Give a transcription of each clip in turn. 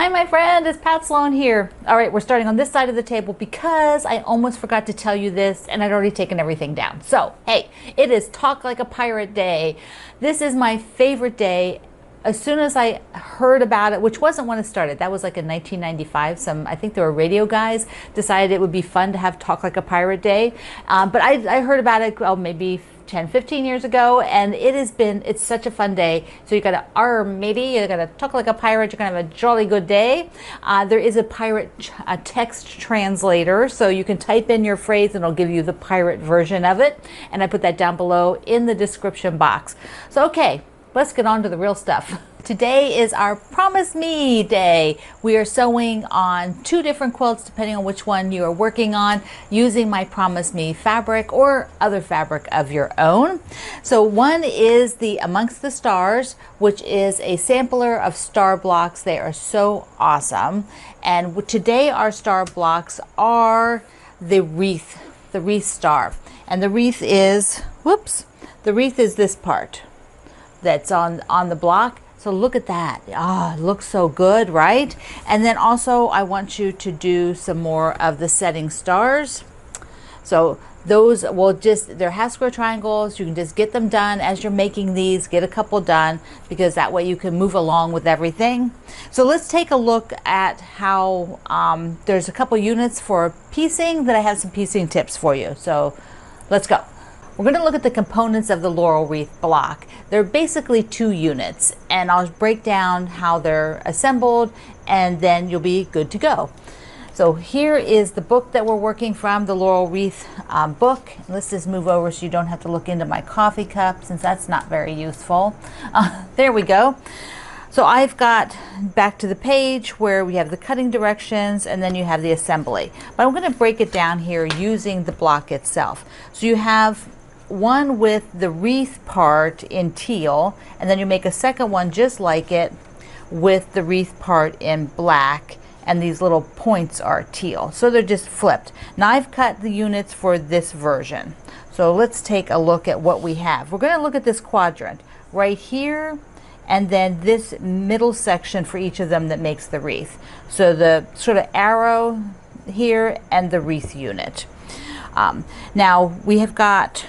Hi, my friend, it's Pat Sloan here. All right, we're starting on this side of the table because I almost forgot to tell you this and I'd already taken everything down. So, hey, it is Talk Like a Pirate Day. This is my favorite day. As soon as I heard about it, which wasn't when it started, that was like in 1995, I think there were radio guys decided it would be fun to have Talk Like a Pirate Day. But I heard about it, maybe 10, 15 years ago, and it's such a fun day. So you gotta matey, you gotta talk like a pirate, you're gonna have a jolly good day. There is a pirate text translator, so you can type in your phrase and it'll give you the pirate version of it. And I put that down below in the description box. So okay, let's get on to the real stuff. Today is our Promise Me Day. We are sewing on 2 different quilts depending on which one you are working on, using my Promise Me fabric or other fabric of your own. So one is the Amongst the Stars, which is a sampler of star blocks. They are so awesome. And today our star blocks are the wreath star. And the wreath is, the wreath is this part that's on the block. So look at that. Ah, it looks so good, right? And then also I want you to do some more of the setting stars. So those will they're half square triangles. You can just get them done as you're making these, get a couple done, because that way you can move along with everything. So let's take a look at how there's a couple units for piecing that I have some piecing tips for you. So let's go. We're going to look at the components of the laurel wreath block. They're basically 2 units, and I'll break down how they're assembled, and then you'll be good to go. So here is the book that we're working from, the laurel wreath book. Let's just move over so you don't have to look into my coffee cup, since that's not very useful. There we go. So I've got back to the page where we have the cutting directions and then you have the assembly. But I'm going to break it down here using the block itself. So you have one with the wreath part in teal, and then you make a second one just like it with the wreath part in black, and these little points are teal. So they're just flipped. Now I've cut the units for this version. So let's take a look at what we have. We're going to look at this quadrant right here, and then this middle section for each of them that makes the wreath. So the sort of arrow here and the wreath unit. Now we have got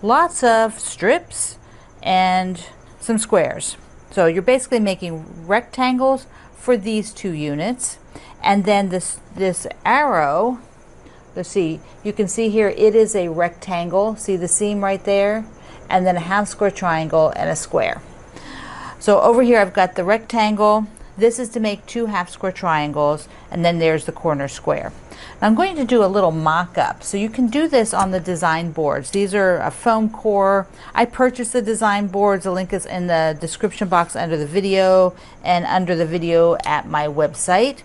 lots of strips and some squares. So you're basically making rectangles for these 2 units. And then this arrow, let's see, you can see here it is a rectangle. See the seam right there? And then a half square triangle and a square. So over here I've got the rectangle. This is to make 2 half square triangles, and then there's the corner square. I'm going to do a little mock-up. So you can do this on the design boards. These are a foam core. I purchased the design boards. The link is in the description box under the video and under the video at my website.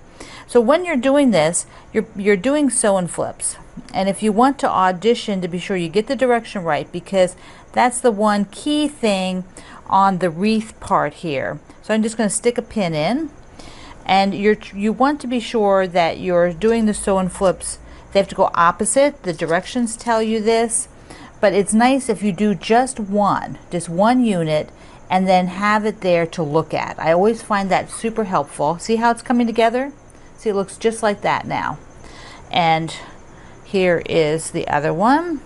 So when you're doing this, you're doing sew and flips. And if you want to audition to be sure you get the direction right, because that's the one key thing on the wreath part here. So I'm just going to stick a pin in, and you want to be sure that you're doing the sew and flips. They have to go opposite. The directions tell you this, but it's nice if you do just one unit and then have it there to look at. I always find that super helpful. See how it's coming together? See, it looks just like that now. And here is the other one.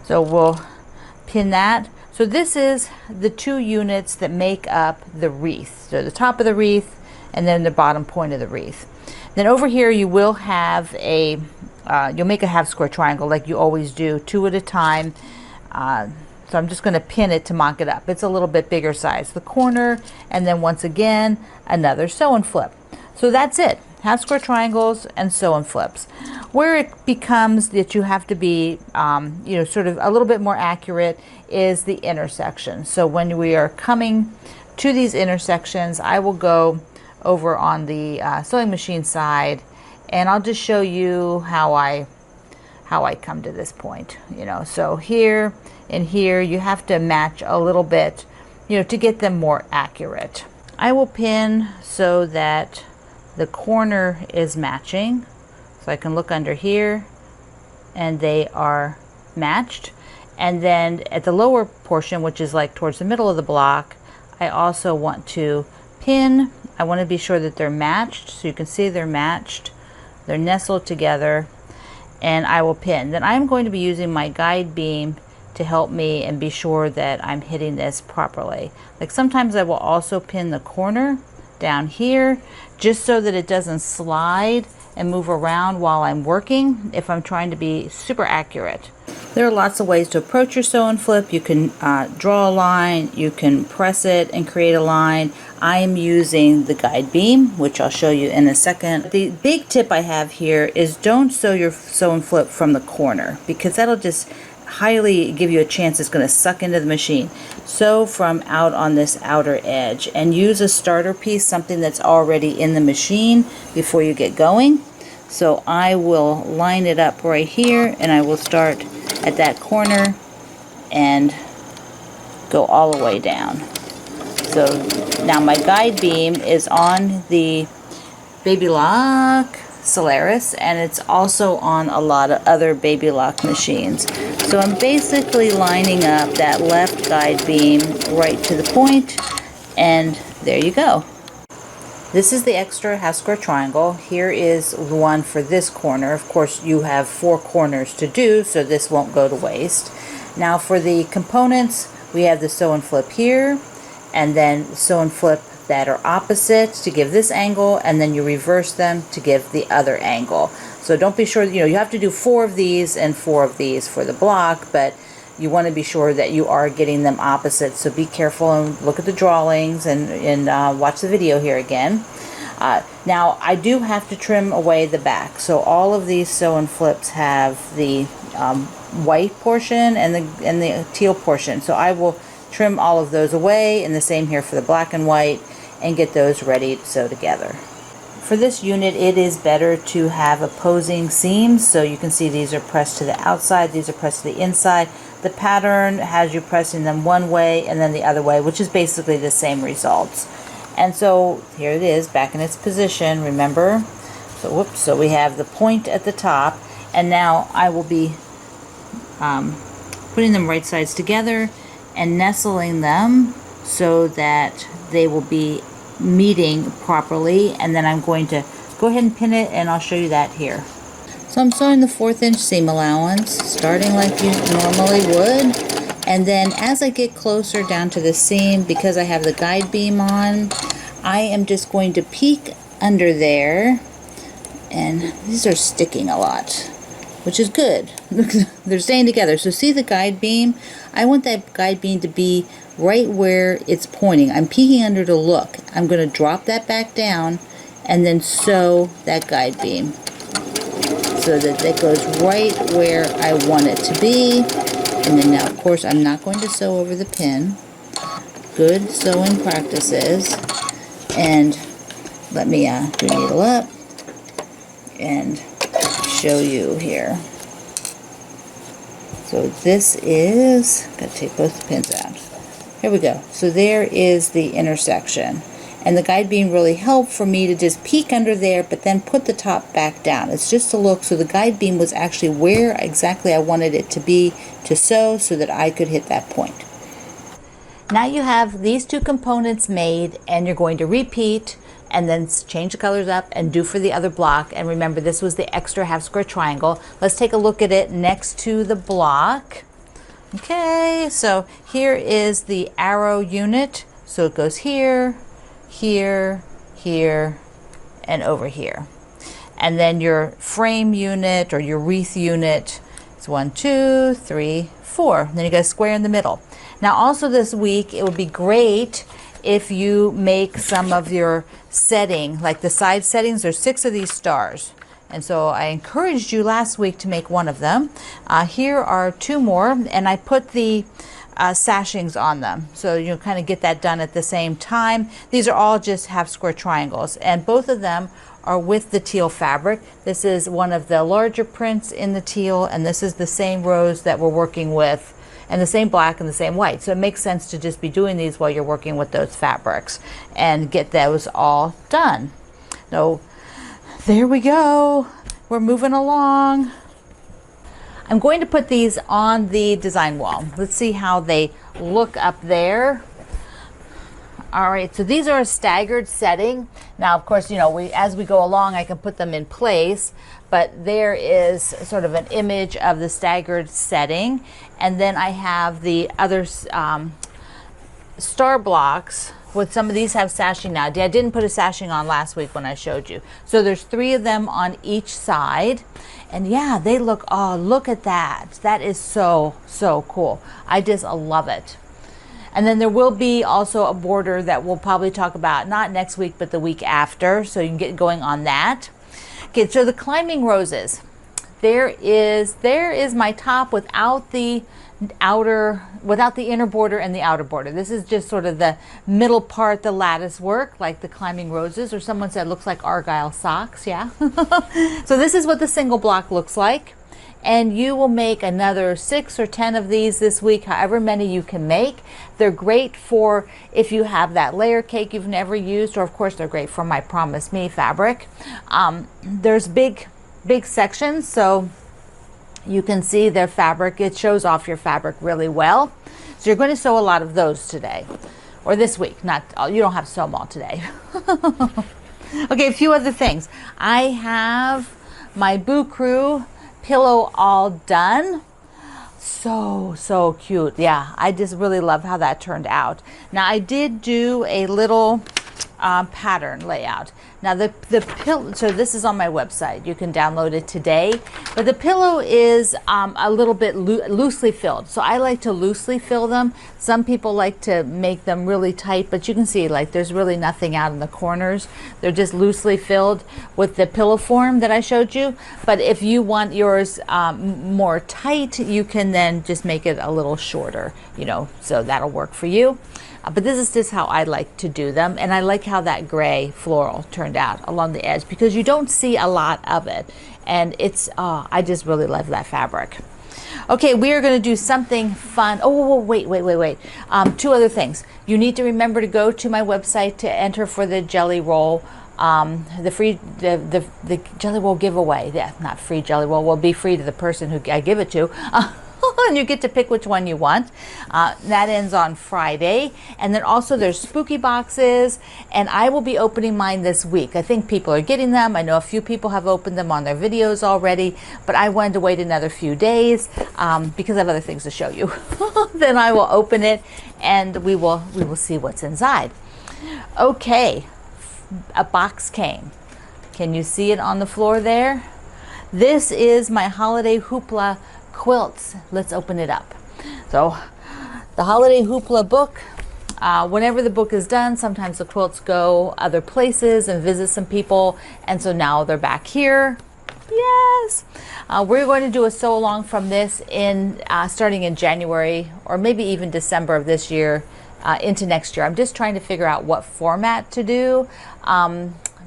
So we'll pin that. So this is the 2 units that make up the wreath. So the top of the wreath and then the bottom point of the wreath. Then over here you will have you'll make a half square triangle like you always do, 2 at a time. So I'm just going to pin it to mock it up. It's a little bit bigger size. The corner, and then once again another sew and flip. So that's it. Half square triangles and sew and flips. Where it becomes that you have to be sort of a little bit more accurate is the intersection. So when we are coming to these intersections, I will go over on the sewing machine side, and I'll just show you how I come to this point. So here and here you have to match a little bit, to get them more accurate. I will pin so that the corner is matching, so I can look under here and they are matched. And then at the lower portion, which is like towards the middle of the block, I also want to pin I want to be sure that they're matched. So you can see they're matched. They're nestled together, and I will pin. Then I'm going to be using my guide beam to help me and be sure that I'm hitting this properly. Like sometimes I will also pin the corner down here just so that it doesn't slide and move around while I'm working if I'm trying to be super accurate. There are lots of ways to approach your sew and flip. You can draw a line, you can press it and create a line. I am using the guide beam, which I'll show you in a second. The big tip I have here is don't sew your sew and flip from the corner, because that'll just highly give you a chance it's going to suck into the machine. Sew from out on this outer edge and use a starter piece, something that's already in the machine before you get going. So I will line it up right here, and I will start at that corner and go all the way down. So now my guide beam is on the Baby Lock Solaris, and it's also on a lot of other Baby Lock machines. So I'm basically lining up that left guide beam right to the point, and there you go. This is the extra half square triangle. Here is the one for this corner. Of course, you have 4 corners to do, so this won't go to waste. Now for the components, we have the sew and flip here, and then sew and flip that are opposite to give this angle, and then you reverse them to give the other angle. So don't be sure, you have to do 4 of these and 4 of these for the block, but you want to be sure that you are getting them opposite. So be careful and look at the drawings and watch the video here again. Now I do have to trim away the back. So all of these sew and flips have the white portion and the teal portion. So I will trim all of those away, and the same here for the black and white, and get those ready to sew together. For this unit, it is better to have opposing seams. So you can see these are pressed to the outside, these are pressed to the inside. The pattern has you pressing them one way and then the other way, which is basically the same results. And so here it is back in its position, remember? So whoops, so we have the point at the top, and now I will be putting them right sides together and nestling them so that they will be meeting properly, and then I'm going to go ahead and pin it, and I'll show you that here. So I'm sewing the 1/4 inch seam allowance, starting like you normally would, and then as I get closer down to the seam, because I have the guide beam on, I am just going to peek under there, and these are sticking a lot, which is good. They're staying together. So see the guide beam? I want that guide beam to be right where it's pointing. I'm peeking under to look. I'm going to drop that back down and then sew that guide beam so that it goes right where I want it to be. And then now, of course, I'm not going to sew over the pin. Good sewing practices. And let me do needle up and show you here. So this is, gotta take both the pins out. Here we go. So there is the intersection. And the guide beam really helped for me to just peek under there, but then put the top back down. It's just a look. So the guide beam was actually where exactly I wanted it to be to sew so that I could hit that point. Now you have these 2 components made, and you're going to repeat and then change the colors up and do for the other block. And remember, this was the extra half square triangle. Let's take a look at it next to the block. Okay, so here is the arrow unit. So it goes here, here, here, and over here. And then your frame unit or your wreath unit is 1, 2, 3, 4. Then you got a square in the middle. Now also this week, it would be great if you make some of your setting, like the side settings. There's 6 of these stars. And so I encouraged you last week to make one of them. Here are 2 more, and I put the sashings on them. So you kind of get that done at the same time. These are all just half square triangles, and both of them are with the teal fabric. This is one of the larger prints in the teal, and this is the same rose that we're working with, and the same black and the same white. So it makes sense to just be doing these while you're working with those fabrics and get those all done. So there we go. We're moving along. I'm going to put these on the design wall. Let's see how they look up there. All right, so these are a staggered setting. Now, of course, you know, as we go along, I can put them in place, but there is sort of an image of the staggered setting. And then I have the other star blocks. With some of these have sashing now. I didn't put a sashing on last week when I showed you. So there's 3 of them on each side. And yeah, they look, oh, look at that. That is so, so cool. I just love it. And then there will be also a border that we'll probably talk about, not next week, but the week after. So you can get going on that. Okay, so the climbing roses. There is my top without the inner border and the outer border. This is just sort of the middle part, the lattice work, like the climbing roses, or someone said looks like Argyle socks. Yeah. So this is what the single block looks like. And you will make another 6 or 10 of these this week, however many you can make. They're great for if you have that layer cake you've never used, or of course they're great for my Promise Me fabric. There's big sections, so you can see their fabric. It shows off your fabric really well. So you're going to sew a lot of those today, or this week. Not, you don't have to sew them all today. Okay, a few other things. I have my Boo Crew pillow all done. So cute. Yeah, I just really love how that turned out. Now I did do a little pattern layout. Now the pillow, so this is on my website. You can download it today. But the pillow is a little bit loosely filled. So I like to loosely fill them. Some people like to make them really tight, but you can see like there's really nothing out in the corners. They're just loosely filled with the pillow form that I showed you. But if you want yours more tight, you can then just make it a little shorter, you know, so that'll work for you. But this is just how I like to do them, and I like how that gray floral turned out along the edge because you don't see a lot of it, and it's I just really love that fabric. Okay, we are going to do something fun. Oh, wait. 2 other things. You need to remember to go to my website to enter for the jelly roll, the jelly roll giveaway. Yeah, not free jelly roll will be free to the person who I give it to. And you get to pick which one you want. That ends on Friday. And then also there's spooky boxes, and I will be opening mine this week. I think people are getting them. I know a few people have opened them on their videos already, but I wanted to wait another few days because I have other things to show you. Then I will open it and we will see what's inside. Okay, a box came. Can you see it on the floor there? This is my holiday hoopla quilts. Let's open it up. So the holiday hoopla book, whenever the book is done, sometimes the quilts go other places and visit some people, and so now they're back here. Yes. We're going to do a sew along from this in starting in January or maybe even December of this year into next year. I'm just trying to figure out what format to do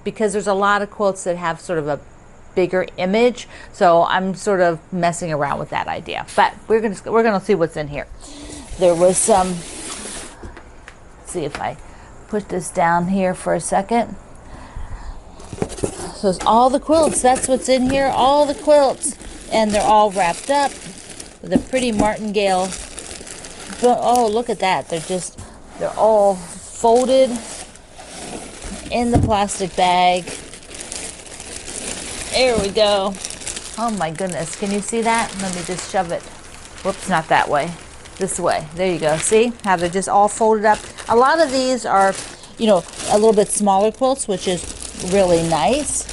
because there's a lot of quilts that have sort of a bigger image, so I'm sort of messing around with that idea, but we're gonna see what's in here. There was some, let's see if I put this down here for a second. So it's all the quilts, that's what's in here, all the quilts, and they're all wrapped up with a pretty martingale. Oh, look at that, they're all folded in the plastic bag. There we go. Oh my goodness. Can you see that? Let me just shove it. Whoops, not that way. This way. There you go. See how they're just all folded up? A lot of these are, you know, a little bit smaller quilts, which is really nice.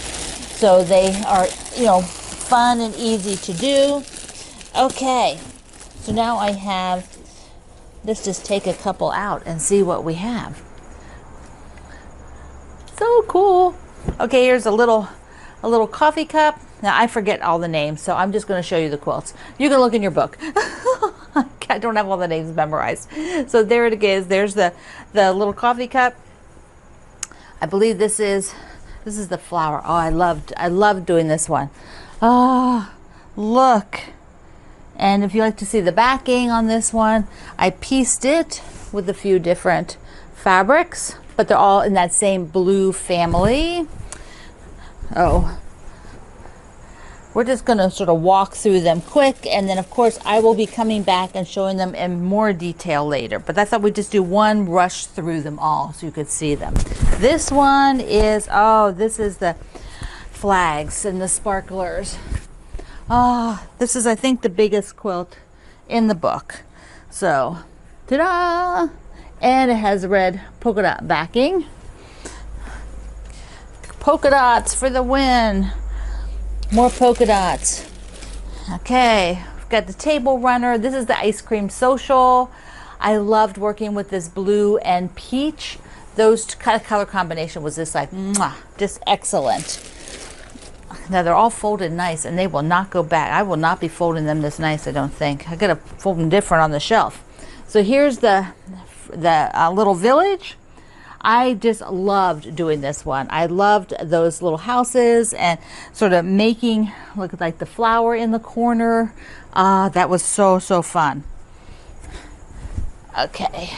So they are, you know, fun and easy to do. Okay. So now I have, let's just take a couple out and see what we have. So cool. Okay, here's a little coffee cup. Now I forget all the names, so I'm just going to show you the quilts. You can look in your book. I don't have all the names memorized. So there it is. There's the little coffee cup. I believe this is the flower. Oh, I loved doing this one. Ah, look. And if you like to see the backing on this one, I pieced it with a few different fabrics, but they're all in that same blue family. Oh, we're just going to sort of walk through them quick, and then of course I will be coming back and showing them in more detail later. But I thought we'd just do one rush through them all so you could see them. This one is, oh, this is the flags and the sparklers. Oh, this is, I think, the biggest quilt in the book. So, ta-da! And it has red polka dot backing. Polka dots for the win. More polka dots. Okay, we've got the table runner. This is the ice cream social. I loved working with this blue and peach. Those kind of color combination was just like, mwah, just excellent. Now they're all folded nice, and they will not go back. I will not be folding them this nice, I don't think. I gotta fold them different on the shelf. So here's the little village. I just loved doing this one. I loved those little houses and sort of making look like the flower in the corner. That was so fun. Okay,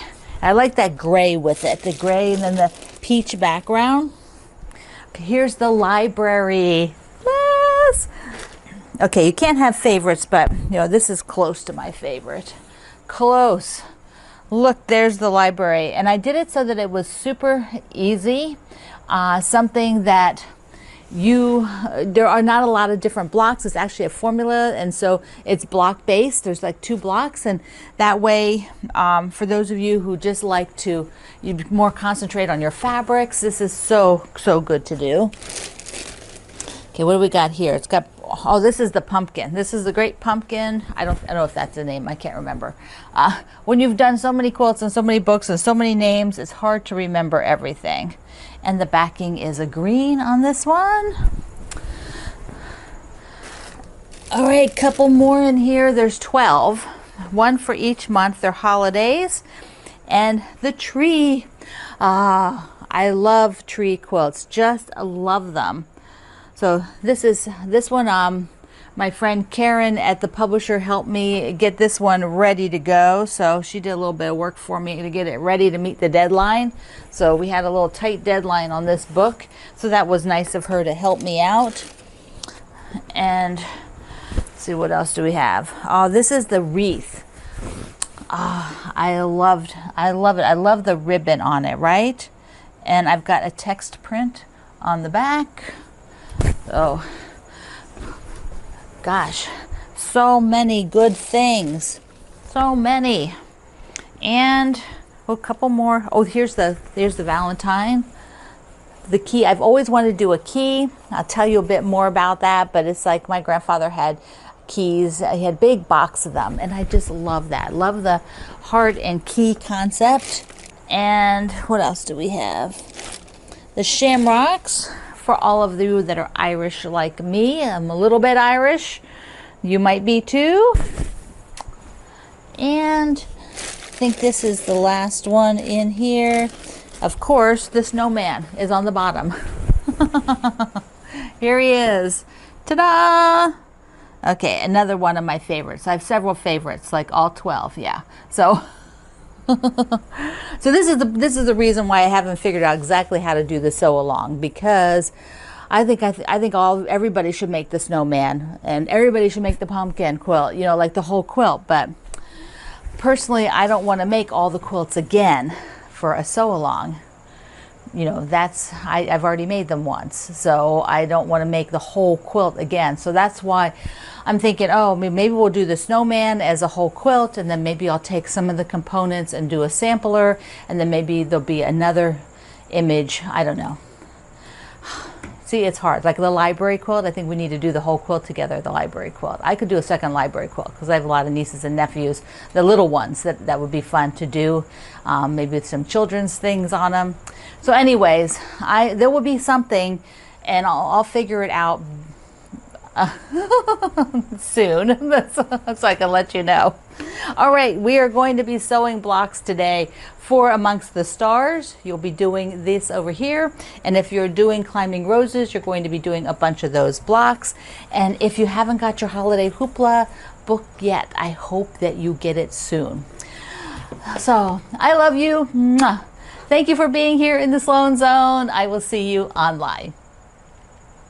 I like that gray with it, the gray and then the peach background. Okay, here's the library. Yes. Okay, you can't have favorites, but you know, this is close to my favorite. Close. Look, there's the library, and I did it so that it was super easy. Something that there are not a lot of different blocks. It's actually a formula, and so it's block based. There's like 2 blocks, and that way, for those of you who just like to more concentrate on your fabrics, this is so good to do. Okay, what do we got here? It's got, oh, this is the pumpkin. This is the Great Pumpkin. I don't know if that's the name. I can't remember. When you've done so many quilts and so many books and so many names, it's hard to remember everything. And the backing is a green on this one. All right, couple more in here. There's 12. One for each month. They're holidays. And the tree. I love tree quilts. Just love them. So this one, my friend Karen at the publisher helped me get this one ready to go. So she did a little bit of work for me to get it ready to meet the deadline. So we had a little tight deadline on this book. So that was nice of her to help me out. And let's see, what else do we have? Oh, this is the wreath. I love it. I love the ribbon on it, right? And I've got a text print on the back. Oh gosh, so many good things, so many. And a couple more. Oh, here's the Valentine, the key. I've always wanted to do a key. I'll tell you a bit more about that, but it's like my grandfather had keys. He had a big box of them, and I just love that. Love the heart and key concept. And what else do we have? The shamrocks. For all of you that are Irish like me, I'm a little bit Irish. You might be too. And I think this is the last one in here. Of course, the snowman is on the bottom. Here he is. Ta-da! Okay, another one of my favorites. I have several favorites, like all 12, yeah. So so this is the reason why I haven't figured out exactly how to do the sew along, because I think everybody should make the snowman, and everybody should make the pumpkin quilt, you know, like the whole quilt. But personally, I don't want to make all the quilts again for a sew along. You know, I've already made them once, so I don't want to make the whole quilt again. So that's why I'm thinking, oh, maybe we'll do the snowman as a whole quilt, and then maybe I'll take some of the components and do a sampler, and then maybe there'll be another image. I don't know. See, it's hard. Like the library quilt, I think we need to do the whole quilt together, the library quilt. I could do a second library quilt because I have a lot of nieces and nephews, the little ones, that would be fun to do, maybe with some children's things on them. So anyways, there will be something, and I'll figure it out soon, so I can let you know. All right, we are going to be sewing blocks today for Amongst the Stars. You'll be doing this over here, and if you're doing Climbing Roses, you're going to be doing a bunch of those blocks. And if you haven't got your holiday hoopla book yet, I hope that you get it soon. So I love you. Mwah. Thank you for being here in the Sloan Zone. I will see you online.